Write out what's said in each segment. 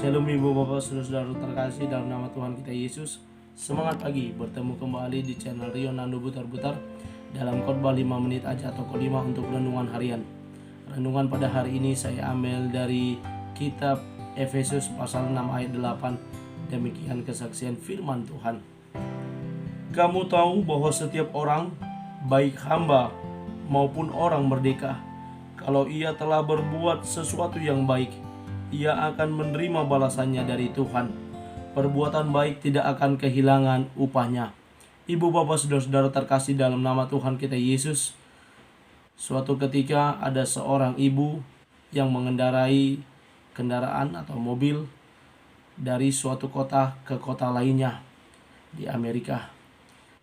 Shalom ibu bapak saudara-saudara terkasih dalam nama Tuhan kita Yesus. Semangat pagi, bertemu kembali di channel Rio Nando Butar-Butar dalam khotbah 5 menit aja atau kelima untuk renungan harian. Renungan pada hari ini saya ambil dari kitab Efesus pasal 6 ayat 8. Demikian kesaksian firman Tuhan. Kamu tahu bahwa setiap orang, baik hamba maupun orang merdeka, kalau ia telah berbuat sesuatu yang baik, ia akan menerima balasannya dari Tuhan. Perbuatan baik tidak akan kehilangan upahnya. Ibu bapak saudara-saudara terkasih dalam nama Tuhan kita Yesus. Suatu ketika ada seorang ibu yang mengendarai kendaraan atau mobil dari suatu kota ke kota lainnya di Amerika.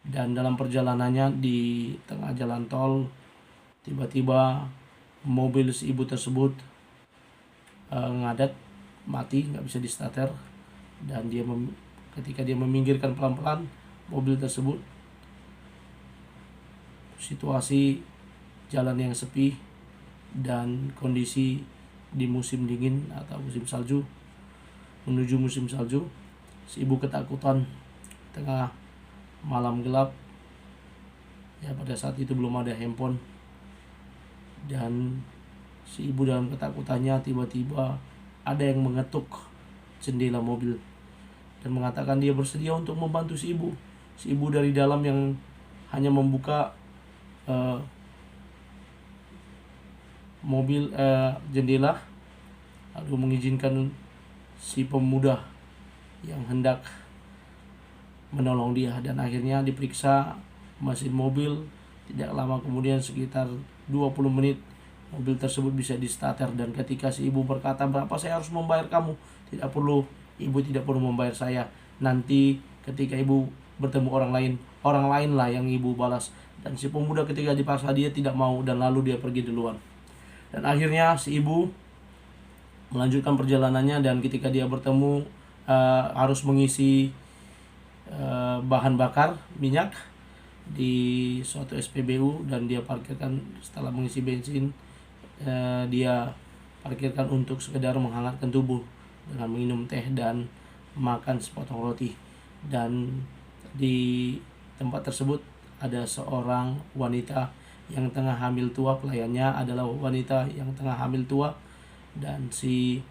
Dan dalam perjalanannya di tengah jalan tol, tiba-tiba mobil si ibu tersebut ngadat, mati, nggak bisa distarter. Dan ketika dia meminggirkan pelan-pelan mobil tersebut, situasi jalan yang sepi dan kondisi di musim dingin atau musim salju, menuju musim salju, si ibu ketakutan tengah malam gelap. Ya, pada saat itu belum ada handphone, dan si ibu dalam ketakutannya tiba-tiba ada yang mengetuk jendela mobil dan mengatakan dia bersedia untuk membantu si ibu. Si ibu dari dalam yang hanya membuka jendela, lalu mengizinkan si pemuda yang hendak menolong dia, dan akhirnya diperiksa mesin mobil. Tidak lama kemudian, sekitar 20 menit, mobil tersebut bisa distarter. Dan ketika si ibu berkata, berapa saya harus membayar kamu? Tidak perlu, ibu tidak perlu membayar saya. Nanti ketika ibu bertemu orang lain lah yang ibu balas. Dan si pemuda ketika dipaksa dia tidak mau, dan lalu dia pergi duluan. Dan akhirnya si ibu melanjutkan perjalanannya, dan ketika dia bertemu harus mengisi bahan bakar minyak di suatu SPBU, dan dia parkirkan. Setelah mengisi bensin, dia parkirkan untuk sekedar menghangatkan tubuh dengan minum teh dan makan sepotong roti. Dan di tempat tersebut ada seorang wanita yang tengah hamil tua. Pelayannya adalah wanita yang tengah hamil tua, dan si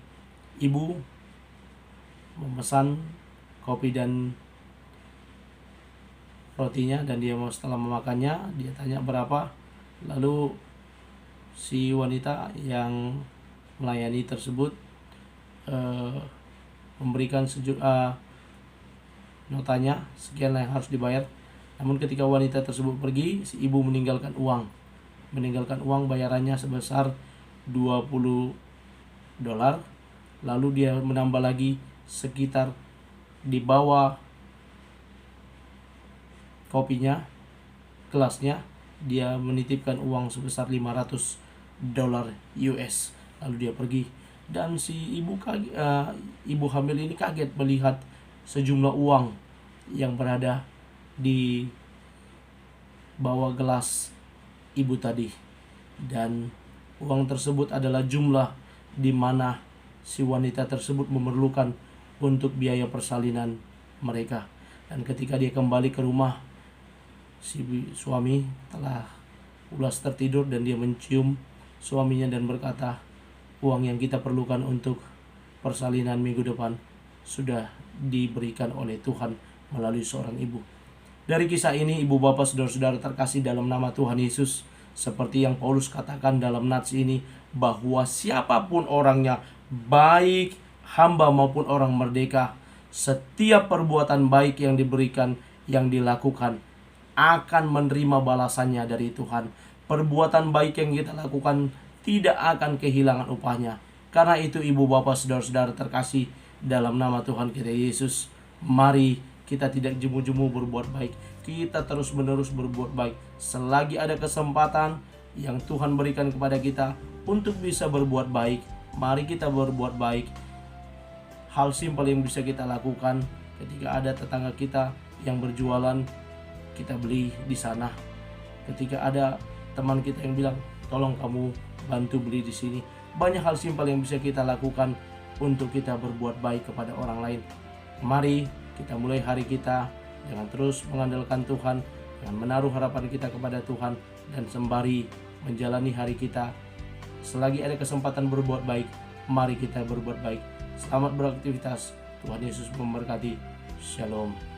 ibu memesan kopi dan rotinya, dan dia setelah memakannya dia tanya berapa. Lalu si wanita yang melayani tersebut memberikan notanya sekian yang harus dibayar. Namun ketika wanita tersebut pergi, si ibu meninggalkan uang bayarannya sebesar $20. Lalu dia menambah lagi sekitar di bawah kopinya, gelasnya, dia menitipkan uang sebesar $500 US. Lalu dia pergi, dan si ibu hamil ini kaget melihat sejumlah uang yang berada di bawah gelas ibu tadi. Dan uang tersebut adalah jumlah di mana si wanita tersebut memerlukan untuk biaya persalinan mereka. Dan ketika dia kembali ke rumah, si suami telah ulas tertidur, dan dia mencium suaminya dan berkata, uang yang kita perlukan untuk persalinan minggu depan sudah diberikan oleh Tuhan melalui seorang ibu. Dari kisah ini, ibu bapak saudara-saudara terkasih dalam nama Tuhan Yesus, seperti yang Paulus katakan dalam nats ini, bahwa siapapun orangnya, baik hamba maupun orang merdeka, setiap perbuatan baik yang diberikan, yang dilakukan, akan menerima balasannya dari Tuhan. Perbuatan baik yang kita lakukan tidak akan kehilangan upahnya. Karena itu ibu bapak saudara-saudara terkasih dalam nama Tuhan kita Yesus, mari kita tidak jemu-jemu berbuat baik. Kita terus-menerus berbuat baik selagi ada kesempatan yang Tuhan berikan kepada kita untuk bisa berbuat baik. Mari kita berbuat baik. Hal simpel yang bisa kita lakukan ketika ada tetangga kita yang berjualan, kita beli di sana. Ketika ada teman kita yang bilang, tolong kamu bantu beli di sini. Banyak hal simpel yang bisa kita lakukan untuk kita berbuat baik kepada orang lain. Mari kita mulai hari kita dengan terus mengandalkan Tuhan, dengan menaruh harapan kita kepada Tuhan, dan sembari menjalani hari kita, selagi ada kesempatan berbuat baik, mari kita berbuat baik. Selamat beraktivitas. Tuhan Yesus memberkati. Shalom.